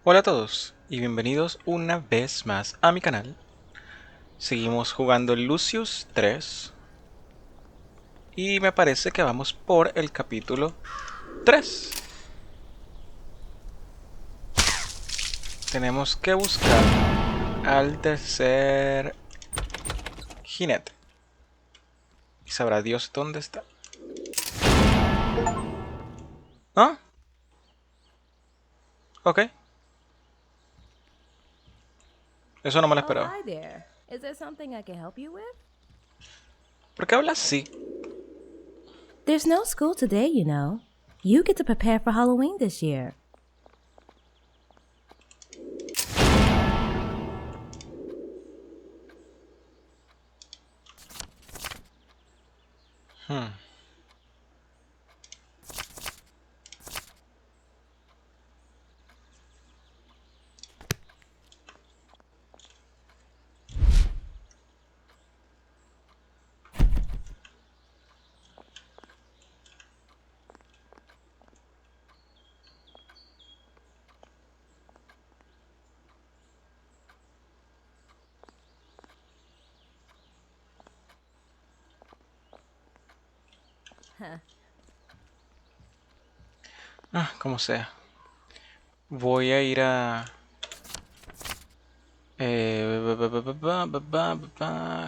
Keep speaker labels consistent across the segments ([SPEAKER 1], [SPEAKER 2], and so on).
[SPEAKER 1] Hola a todos y bienvenidos una vez más a mi canal. Seguimos jugando Lucius 3 y me parece que vamos por el capítulo 3. Tenemos que buscar al tercer jinete. Y sabrá Dios dónde está. ¿Ah? Ok. Eso no me lo
[SPEAKER 2] Oh,
[SPEAKER 1] esperaba.
[SPEAKER 2] hi there. Is there something I can help you with?
[SPEAKER 1] ¿Por qué hablas así?
[SPEAKER 2] There's no school today, you know. You get to prepare for Halloween this year.
[SPEAKER 1] Hmm.
[SPEAKER 2] Huh.
[SPEAKER 1] Como sea. Voy a ir a...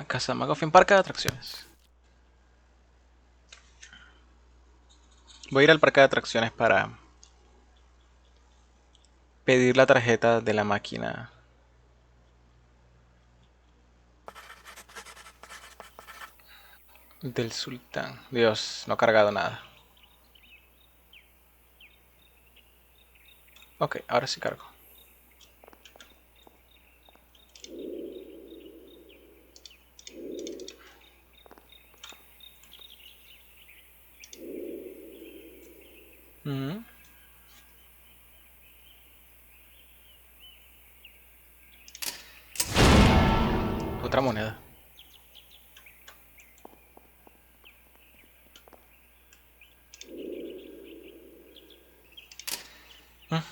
[SPEAKER 1] Casa Magoffin, parque de atracciones. Voy a ir al parque de atracciones para pedir la tarjeta de la máquina del sultán. Dios, no ha cargado nada. Ok, ahora sí cargo. Mm, Otra moneda. Mm,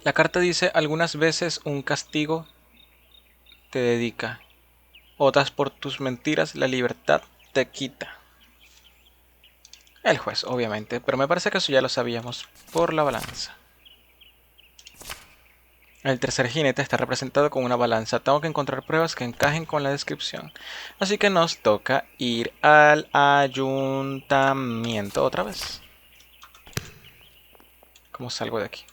[SPEAKER 1] La carta dice: algunas veces un castigo te dedica, otras por tus mentiras la libertad te quita. El juez, obviamente, pero me parece que eso ya lo sabíamos por la balanza. El tercer jinete está representado con una balanza. Tengo que encontrar pruebas que encajen con la descripción. Así que nos toca ir al ayuntamiento otra vez. ¿Cómo salgo de aquí?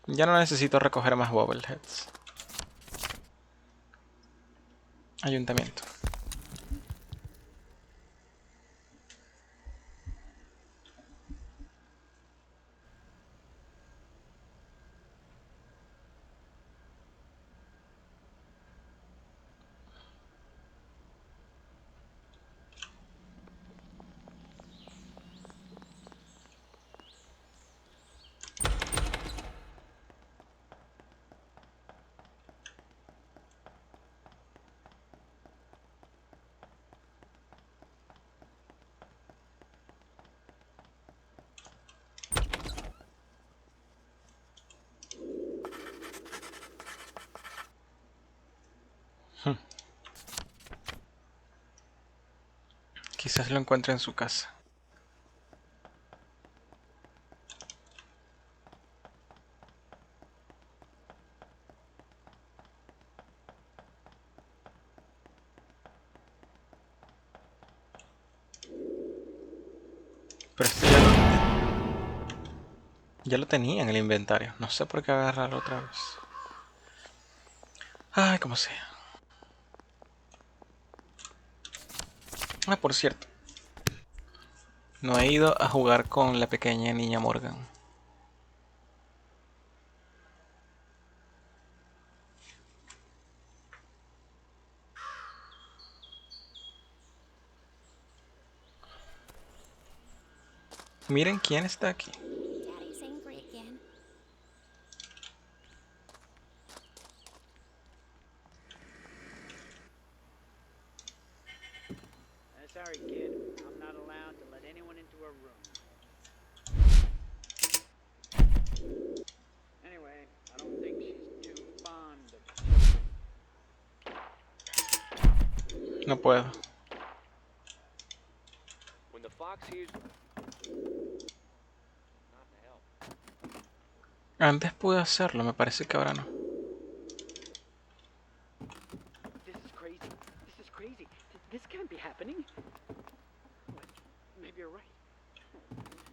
[SPEAKER 1] Ya no necesito recoger más bobbleheads. Ayuntamiento. Quizás lo encuentre en su casa. Pero esto ya lo tenía en el inventario. No sé por qué agarrarlo otra vez. Ay, como sea. Ah, por cierto, no he ido a jugar con la pequeña niña Morgan. Miren quién está aquí.
[SPEAKER 3] Daddy's angry again.
[SPEAKER 4] Sorry, kid. I'm not allowed to let anyone into her room. Anyway, I don't think she's too fond of children.
[SPEAKER 1] No puedo.
[SPEAKER 5] When the fox hears not to help.
[SPEAKER 1] Antes pude hacerlo, me parece que ahora no.
[SPEAKER 4] This is crazy. This is crazy. This can't be happening. Wait, maybe you're right.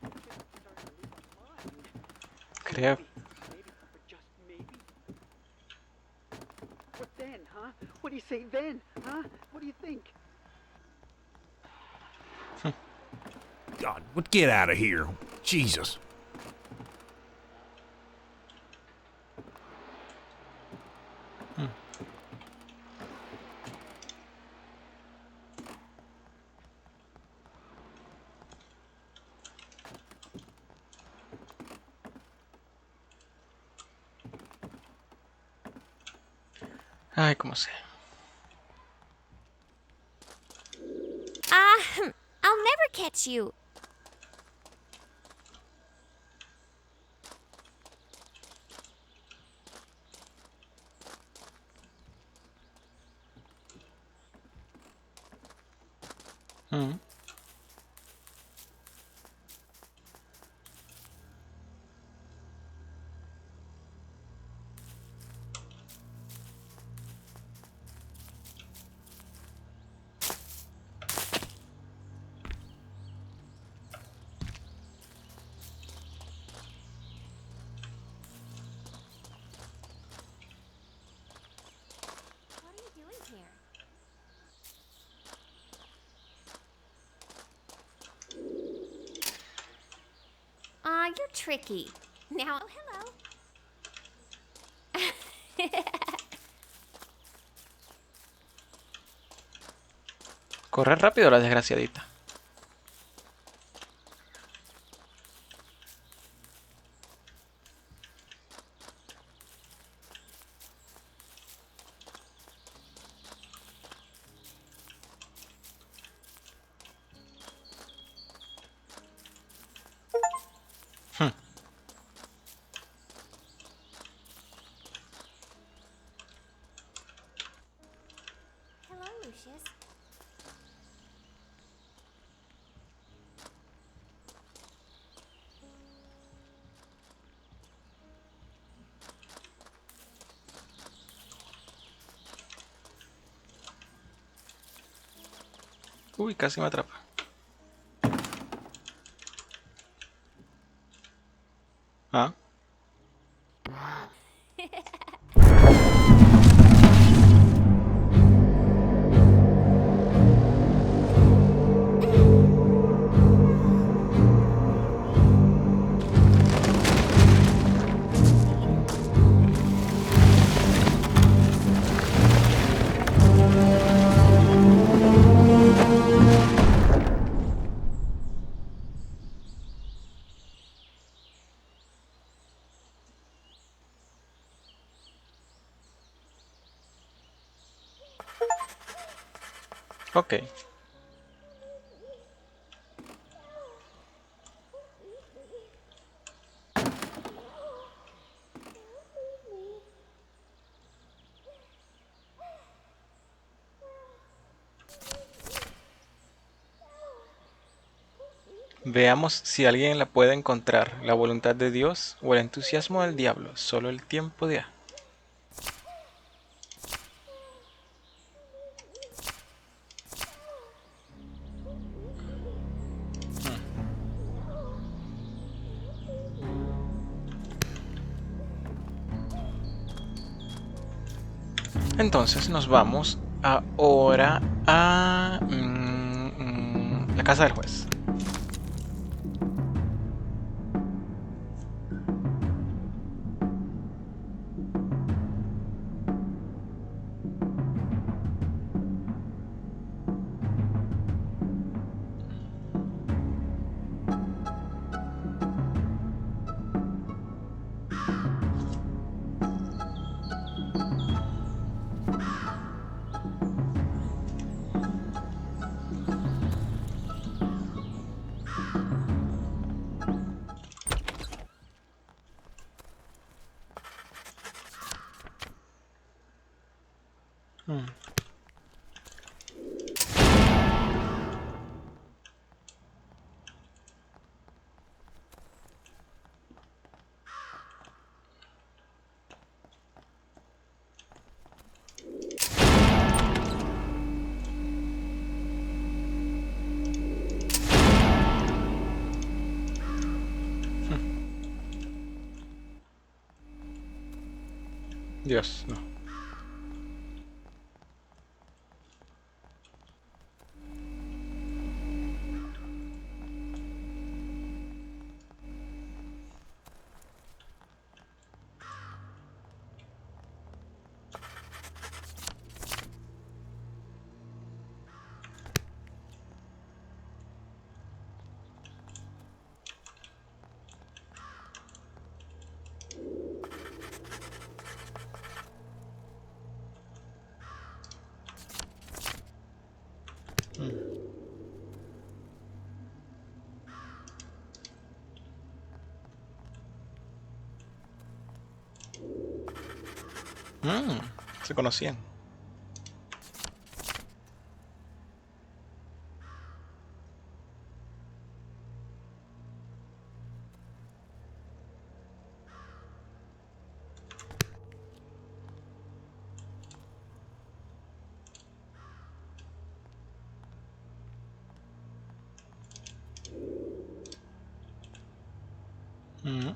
[SPEAKER 4] I'm starting to lose my mind.
[SPEAKER 1] Creo.
[SPEAKER 4] Maybe, but just maybe. What then, huh? What do you say then, huh? What do you think?
[SPEAKER 6] God, what? Get out of here. Jesus.
[SPEAKER 1] Ay, como sé.
[SPEAKER 3] I'll never catch you.
[SPEAKER 1] Mm.
[SPEAKER 3] What are you doing here? You're tricky. Now, oh, hello.
[SPEAKER 1] Corre rápido la desgraciadita.
[SPEAKER 3] Hello, Lucius.
[SPEAKER 1] Uy, casi me atrapa. Ah. Ok. Veamos si alguien la puede encontrar, la voluntad de Dios o el entusiasmo del diablo, solo el tiempo dirá. Entonces nos vamos ahora a... La casa del juez. Mm. Dios, no. Mm, se conocían. Mm,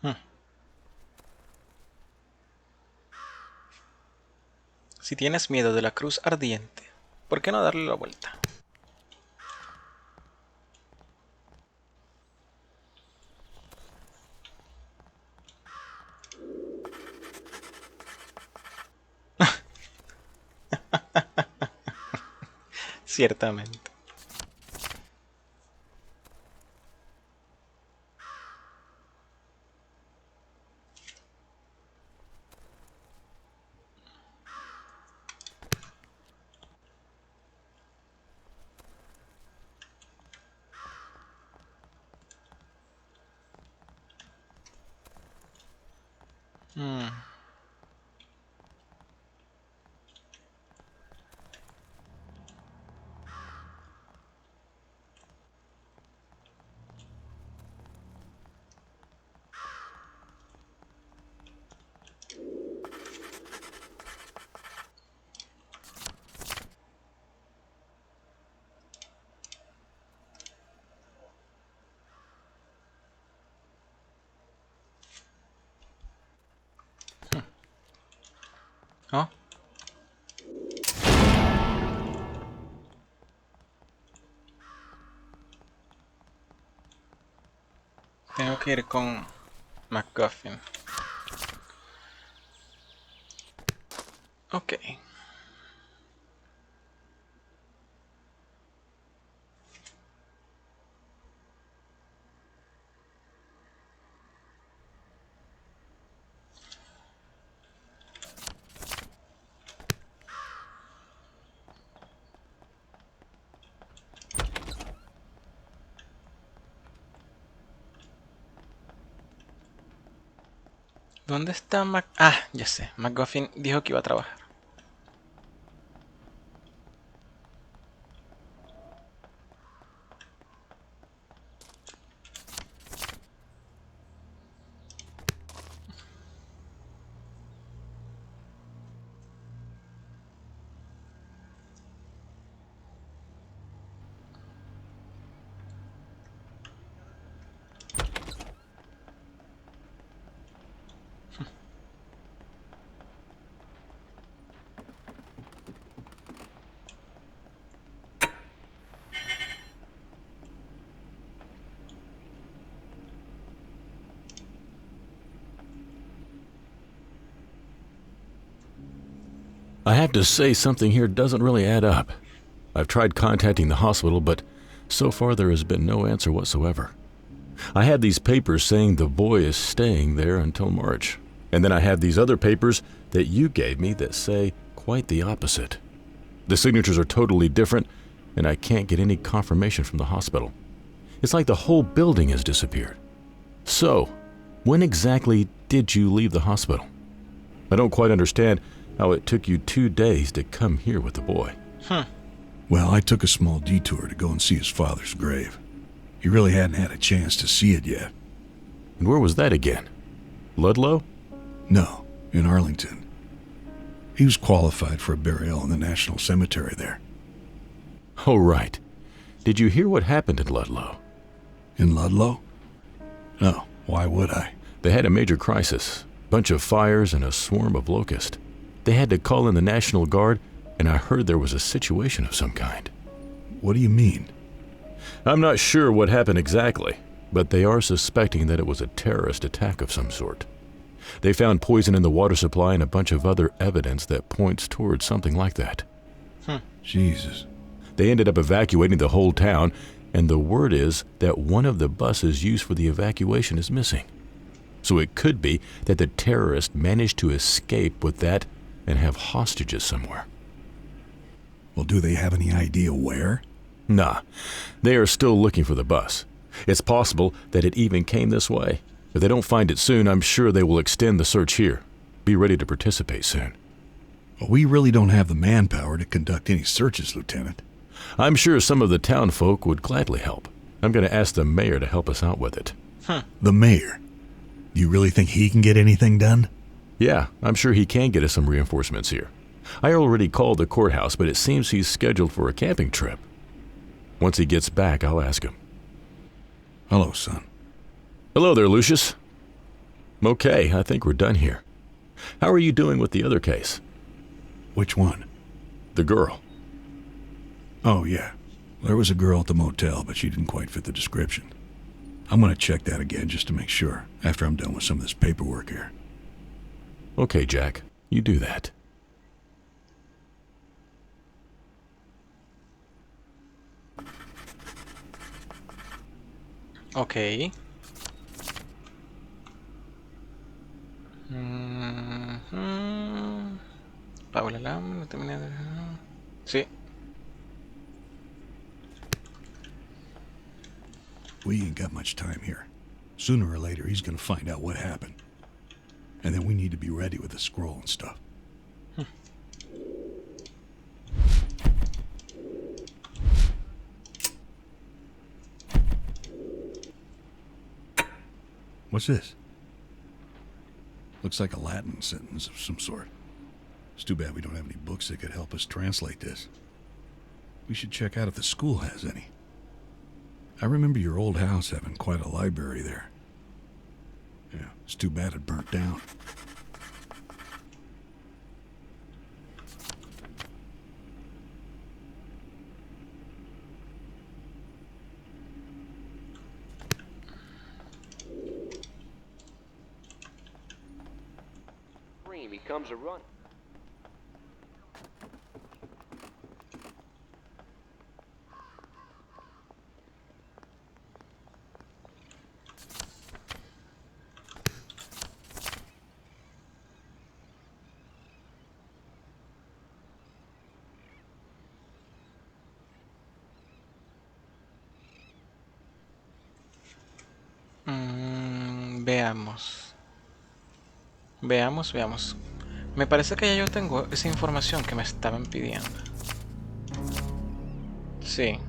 [SPEAKER 1] mm. Si tienes miedo de la cruz ardiente, ¿por qué no darle la vuelta? Ciertamente. Mm, ¿no? Tengo que ir con MacGuffin. Ok. ¿Dónde está Mac? Ah, ya sé. McGuffin dijo que iba a trabajar.
[SPEAKER 6] I have to say something here doesn't really add up. I've tried contacting the hospital, but so far there has been no answer whatsoever. I have these papers saying the boy is staying there until March. And then I have these other papers that you gave me that say quite the opposite. The signatures are totally different, and I can't get any confirmation from the hospital. It's like the whole building has disappeared. So, when exactly did you leave the hospital? I don't quite understand how it took you 2 days to come here with the boy.
[SPEAKER 7] Well, I took a small detour to go and see his father's grave. He really hadn't had a chance to see it yet.
[SPEAKER 6] And where was that again? Ludlow?
[SPEAKER 7] No, in Arlington. He was qualified for a burial in the National Cemetery there.
[SPEAKER 6] Oh, right. Did you hear what happened in Ludlow?
[SPEAKER 7] In Ludlow? No, why would I?
[SPEAKER 6] They had a major crisis. Bunch of fires and a swarm of locusts. They had to call in the National Guard, and I heard there was a situation of some kind.
[SPEAKER 7] What do you mean?
[SPEAKER 6] I'm not sure what happened exactly, but they are suspecting that it was a terrorist attack of some sort. They found poison in the water supply and a bunch of other evidence that points towards something like that.
[SPEAKER 7] Jesus.
[SPEAKER 6] They ended up evacuating the whole town, and the word is that one of the buses used for the evacuation is missing. So it could be that the terrorists managed to escape with that and have hostages somewhere.
[SPEAKER 7] Well, do they have any idea where?
[SPEAKER 6] Nah, they are still looking for the bus. It's possible that it even came this way. If they don't find it soon, I'm sure they will extend the search here. Be ready to participate soon.
[SPEAKER 7] Well, we really don't have the manpower to conduct any searches, Lieutenant.
[SPEAKER 6] I'm sure some of the town folk would gladly help. I'm going to ask the mayor to help us out with it.
[SPEAKER 7] The mayor? Do you really think he can get anything done?
[SPEAKER 6] Yeah, I'm sure he can get us some reinforcements here. I already called the courthouse, but it seems he's scheduled for a camping trip. Once he gets back, I'll ask him.
[SPEAKER 7] Hello, son.
[SPEAKER 6] Hello there, Lucius. Okay, I think we're done here. How are you doing with the other case?
[SPEAKER 7] Which one?
[SPEAKER 6] The girl.
[SPEAKER 7] Oh, yeah. There was a girl at the motel, but she didn't quite fit the description. I'm going to check that again just to make sure, after I'm done with some of this paperwork here.
[SPEAKER 6] Okay, Jack, you do that.
[SPEAKER 1] Ok. Pago la lámpara, terminé de... Sí.
[SPEAKER 7] We ain't got much time here. Sooner or later, he's going to find out what happened. And then we need to be ready with the scroll and stuff. What's this? Looks like a Latin sentence of some sort. It's too bad we don't have any books that could help us translate this. We should check out if the school has any. I remember your old house having quite a library there. Yeah, it's too bad it burnt down.
[SPEAKER 5] Cream, he comes a run.
[SPEAKER 1] Veamos. Veamos, veamos. Me parece que ya yo tengo esa información que me estaban pidiendo. Sí.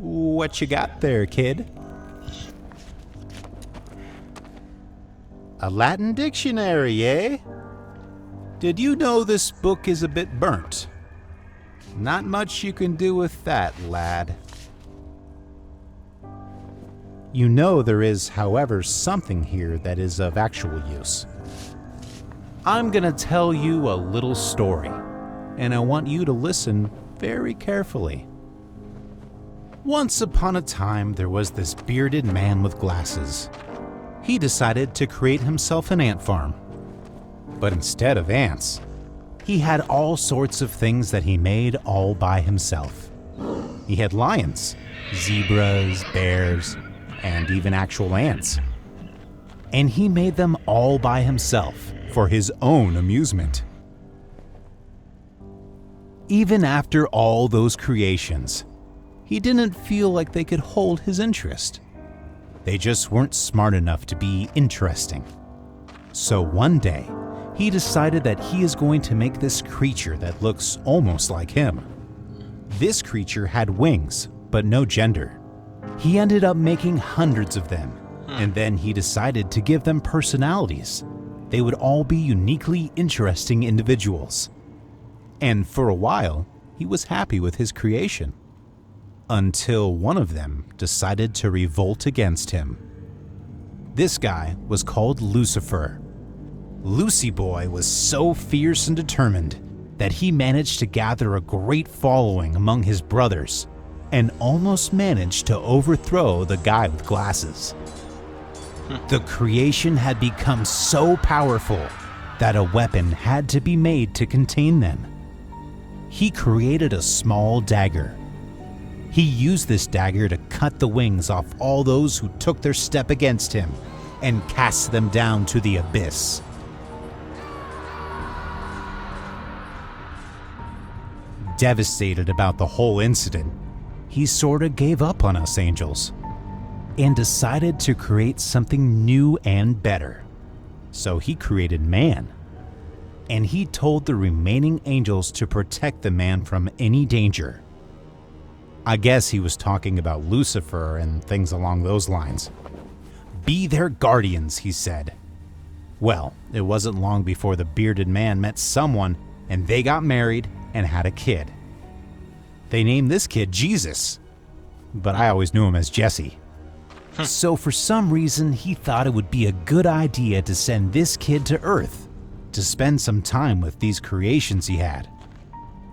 [SPEAKER 8] What you got there, kid? A Latin dictionary, eh? Did you know this book is a bit burnt? Not much you can do with that, lad. You know there is, however, something here that is of actual use. I'm gonna tell you a little story, and I want you to listen very carefully. Once upon a time, there was this bearded man with glasses. He decided to create himself an ant farm. But instead of ants, he had all sorts of things that he made all by himself. He had lions, zebras, bears, and even actual ants. And he made them all by himself for his own amusement. Even after all those creations, he didn't feel like they could hold his interest. They just weren't smart enough to be interesting. So one day, he decided that he is going to make this creature that looks almost like him. This creature had wings, but no gender. He ended up making hundreds of them, and then he decided to give them personalities. They would all be uniquely interesting individuals. And for a while, he was happy with his creation. Until one of them decided to revolt against him. This guy was called Lucifer. Lucy Boy was so fierce and determined that he managed to gather a great following among his brothers and almost managed to overthrow the guy with glasses. The creation had become so powerful that a weapon had to be made to contain them. He created a small dagger. He used this dagger to cut the wings off all those who took their step against him and cast them down to the abyss. Devastated about the whole incident, he sorta gave up on us angels and decided to create something new and better. So he created man, and he told the remaining angels to protect the man from any danger. I guess he was talking about Lucifer and things along those lines. Be their guardians, he said. Well, it wasn't long before the bearded man met someone and they got married and had a kid. They named this kid Jesus, but I always knew him as Jesse. So for some reason, he thought it would be a good idea to send this kid to Earth to spend some time with these creations he had.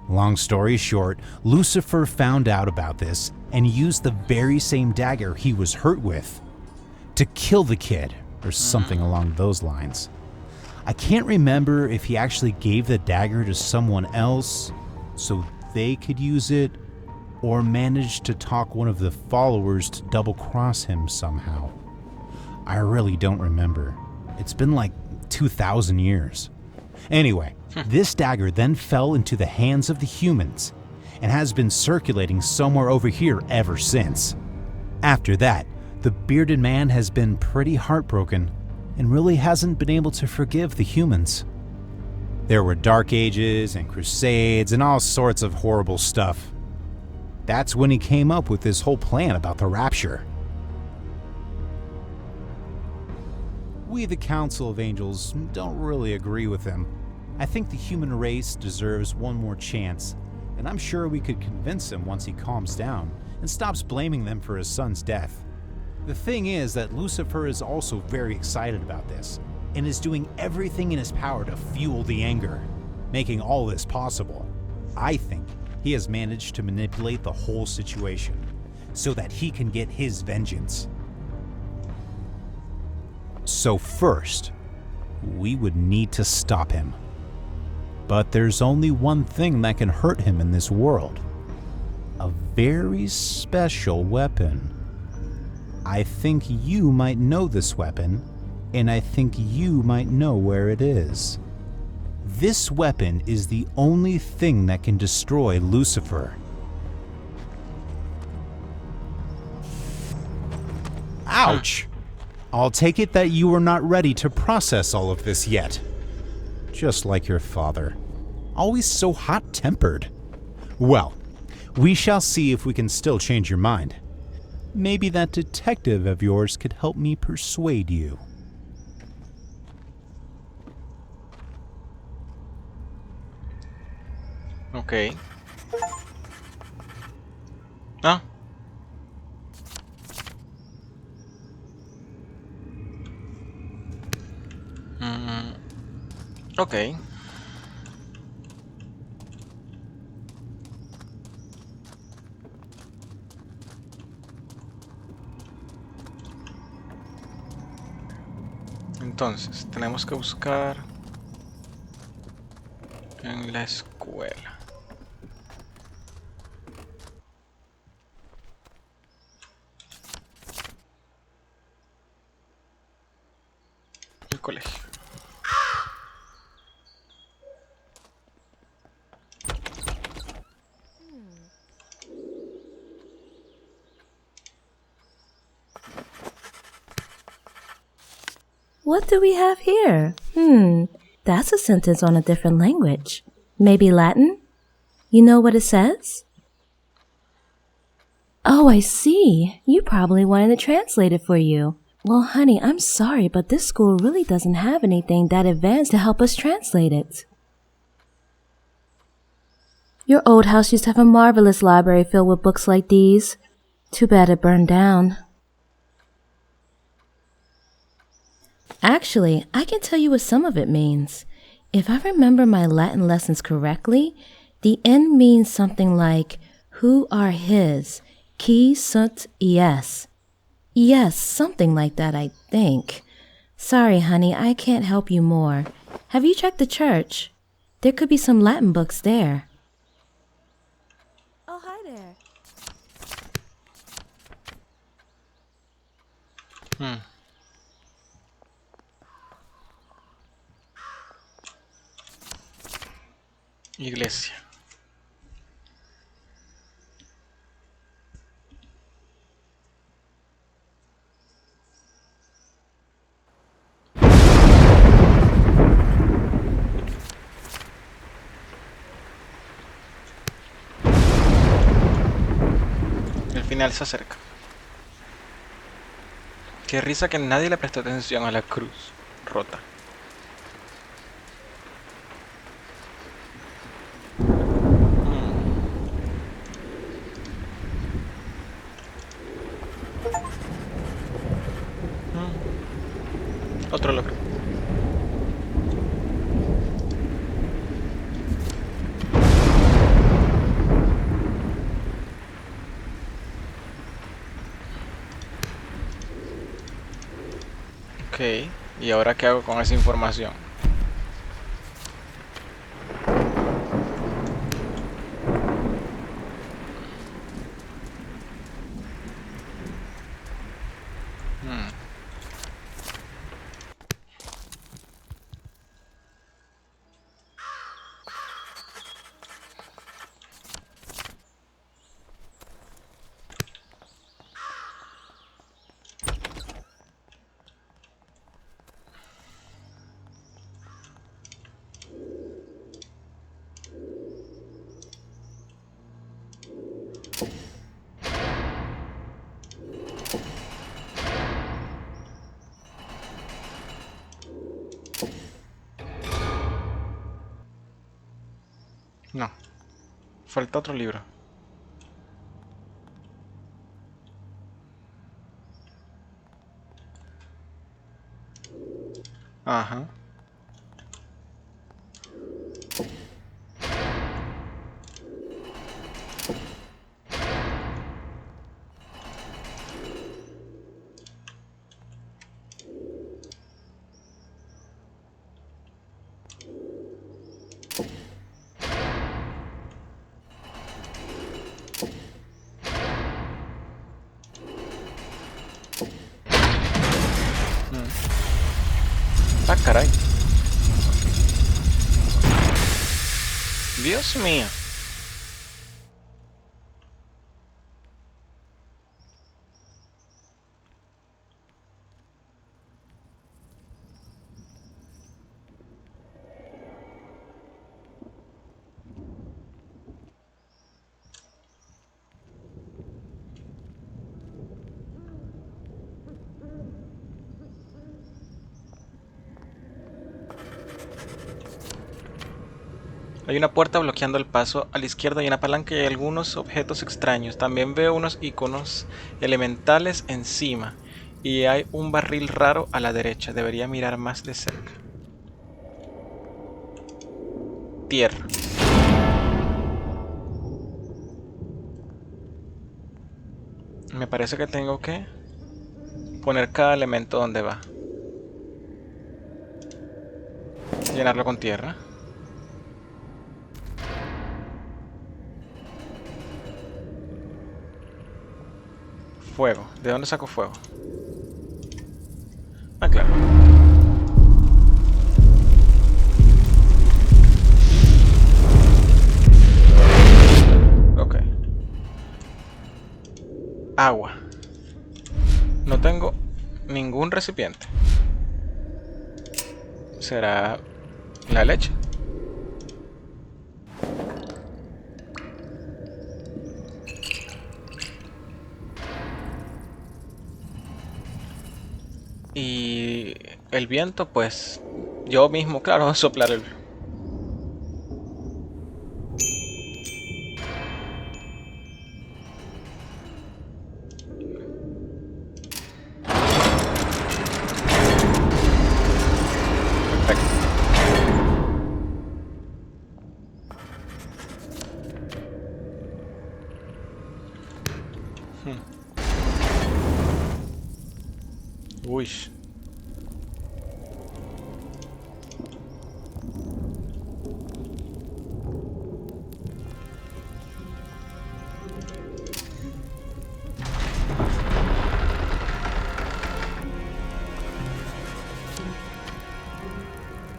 [SPEAKER 8] Long story short, Lucifer found out about this and used the very same dagger he was hurt with to kill the kid, or something along those lines. I can't remember if he actually gave the dagger to someone else so they could use it, or managed to talk one of the followers to double-cross him somehow. I really don't remember. It's been like 2,000 years. Anyway, this dagger then fell into the hands of the humans and has been circulating somewhere over here ever since. After that, the bearded man has been pretty heartbroken and really hasn't been able to forgive the humans. There were dark ages and crusades and all sorts of horrible stuff. That's when he came up with this whole plan about the rapture. We, the Council of Angels, don't really agree with him. I think the human race deserves one more chance, and I'm sure we could convince him once he calms down and stops blaming them for his son's death. The thing is that Lucifer is also very excited about this and is doing everything in his power to fuel the anger, making all this possible. I think he has managed to manipulate the whole situation so that he can get his vengeance. So first, we would need to stop him. But there's only one thing that can hurt him in this world. A very special weapon. I think you might know this weapon, and I think you might know where it is. This weapon is the only thing that can destroy Lucifer. Ouch! I'll take it that you are not ready to process all of this yet. Just like your father. Always so hot-tempered. Well, we shall see if we can still change your mind. Maybe that detective of yours could help me persuade you.
[SPEAKER 1] Ok. Ah. Ok. Entonces, tenemos que buscar en la escuela. El colegio.
[SPEAKER 2] What do we have here? That's a sentence on a different language. Maybe Latin? You know what it says? Oh, I see. You probably wanted to translate it for you. Well, honey, I'm sorry, but this school really doesn't have anything that advanced to help us translate it. Your old house used to have a marvelous library filled with books like these. Too bad it burned down. Actually, I can tell you what some of it means. If I remember my Latin lessons correctly, the end means something like, who are his, qui sunt ies. Yes, something like that, I think. Sorry, honey, I can't help you more. Have you checked the church? There could be some Latin books there. Oh, hi there.
[SPEAKER 1] Iglesia. El final se acerca. Qué risa que nadie le prestó atención a la cruz rota. Otro logro. Ok, ¿y ahora qué hago con esa información? No, falta otro libro. Ajá. Ah, caray. Dios mío. Hay una puerta bloqueando el paso. A la izquierda hay una palanca y hay algunos objetos extraños. También veo unos iconos elementales encima. Y hay un barril raro a la derecha. Debería mirar más de cerca. Tierra. Me parece que tengo que poner cada elemento donde va. Llenarlo con tierra. Fuego. ¿De dónde saco fuego? Ah, claro. Ok. Agua. No tengo ningún recipiente. ¿Será la leche? Y el viento, pues yo mismo, claro, soplar el... Perfecto. Uy.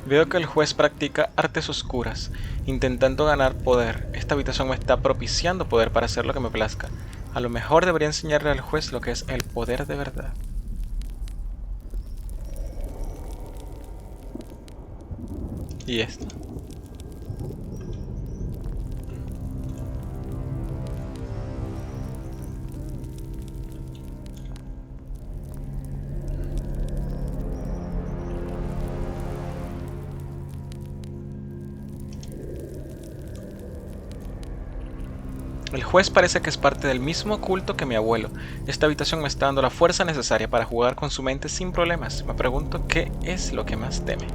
[SPEAKER 1] Veo que el juez practica artes oscuras, intentando ganar poder. Esta habitación me está propiciando poder para hacer lo que me plazca. A lo mejor debería enseñarle al juez lo que es el poder de verdad. ¿Y esto? El juez parece que es parte del mismo culto que mi abuelo. Esta habitación me está dando la fuerza necesaria para jugar con su mente sin problemas. Me pregunto qué es lo que más teme.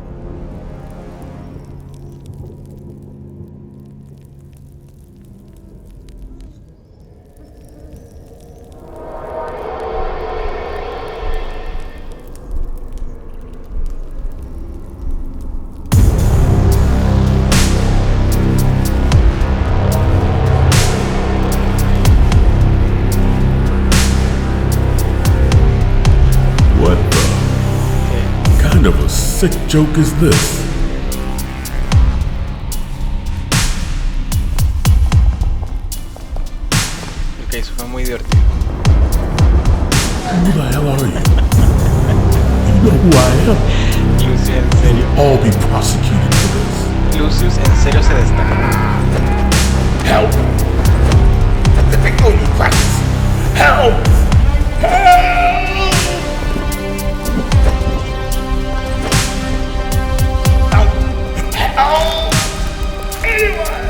[SPEAKER 6] What the kind of a sick joke is this?
[SPEAKER 1] Ok, eso fue muy divertido.
[SPEAKER 6] Who the hell are you? You know who I am?
[SPEAKER 1] Lucius, en serio.
[SPEAKER 6] All be prosecuted for this.
[SPEAKER 1] Lucius en serio se destaca.
[SPEAKER 6] Help! Let me go, you crackers! Help! Help! Help! Help! Anyone!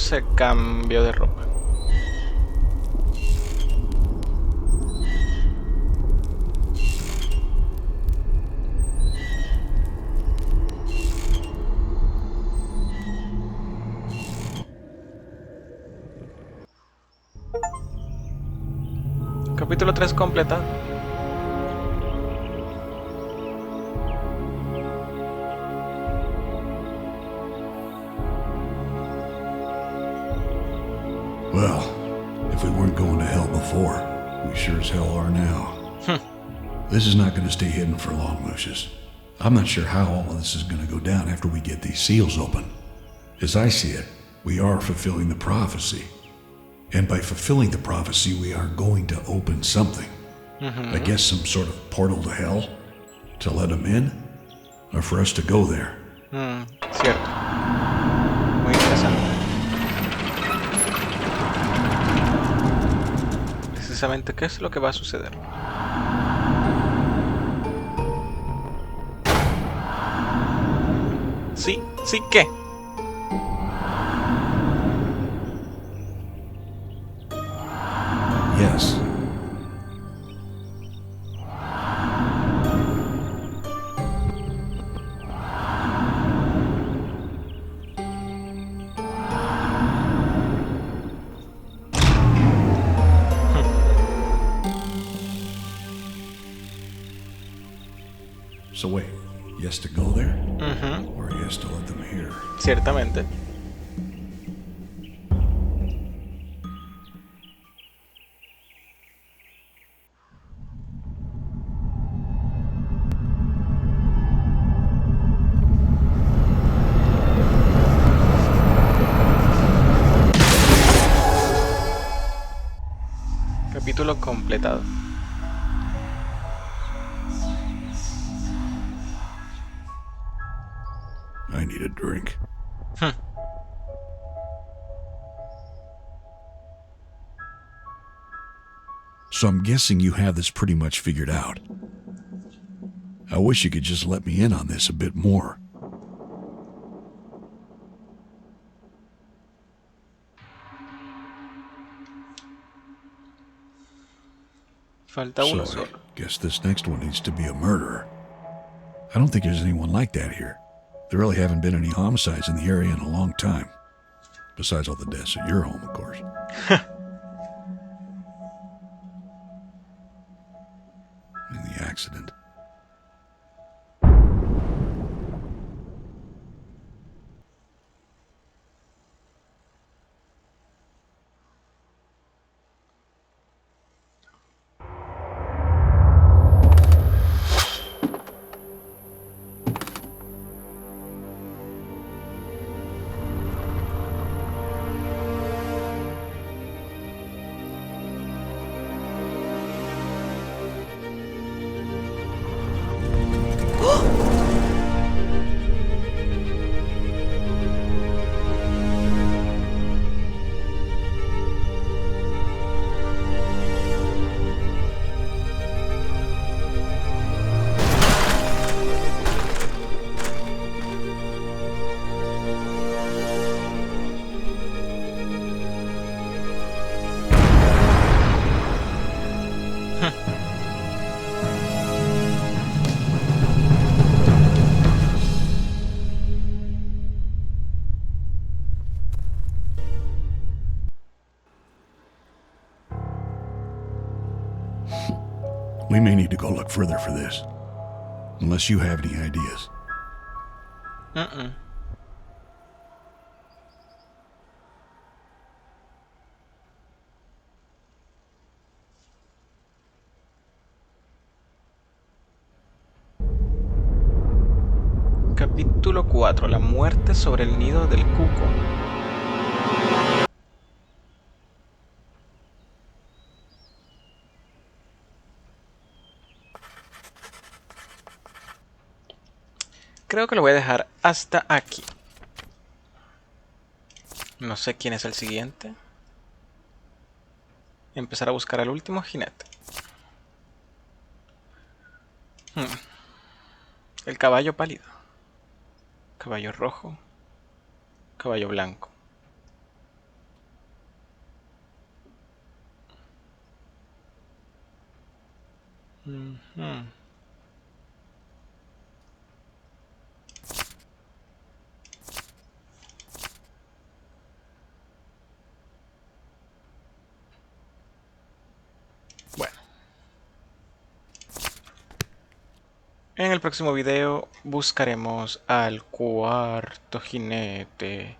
[SPEAKER 1] se cambió de ropa. Capítulo 3 completado.
[SPEAKER 7] Well, if we weren't going to hell before, we sure as hell are now. This is not going to stay hidden for long, Lucius. I'm not sure how all of this is going to go down after we get these seals open. As I see it, we are fulfilling the prophecy. And by fulfilling the prophecy, we are going to open something. I guess some sort of portal to hell? To let them in? Or for us to go there?
[SPEAKER 1] Cierto. Muy interesante. Precisamente, ¿qué es lo que va a suceder? Sí, sí, ¿qué?
[SPEAKER 7] Yes. So wait, yes to go there? Or yes to let them hear?
[SPEAKER 1] Ciertamente. Capítulo completado.
[SPEAKER 7] I need a drink. So I'm guessing you have this pretty much figured out. I wish you could just let me in on this a bit more.
[SPEAKER 1] Falta uno
[SPEAKER 7] So,
[SPEAKER 1] solo.
[SPEAKER 7] I guess this next one needs to be a murderer. I don't think there's anyone like that here. There really haven't been any homicides in the area in a long time. Besides all the deaths at your home, of course. And the accident. We may need to go look further for this. Unless you have any ideas.
[SPEAKER 1] Capítulo 4. La muerte sobre el nido del cuco. Creo que lo voy a dejar hasta aquí. No sé quién es el siguiente. Empezar a buscar al último jinete. El caballo pálido. Caballo rojo. Caballo blanco. Hmm. Bueno, en el próximo video buscaremos al cuarto jinete.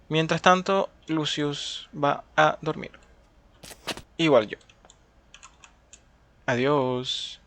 [SPEAKER 1] Mientras tanto, Lucius va a dormir. Igual yo. Adiós.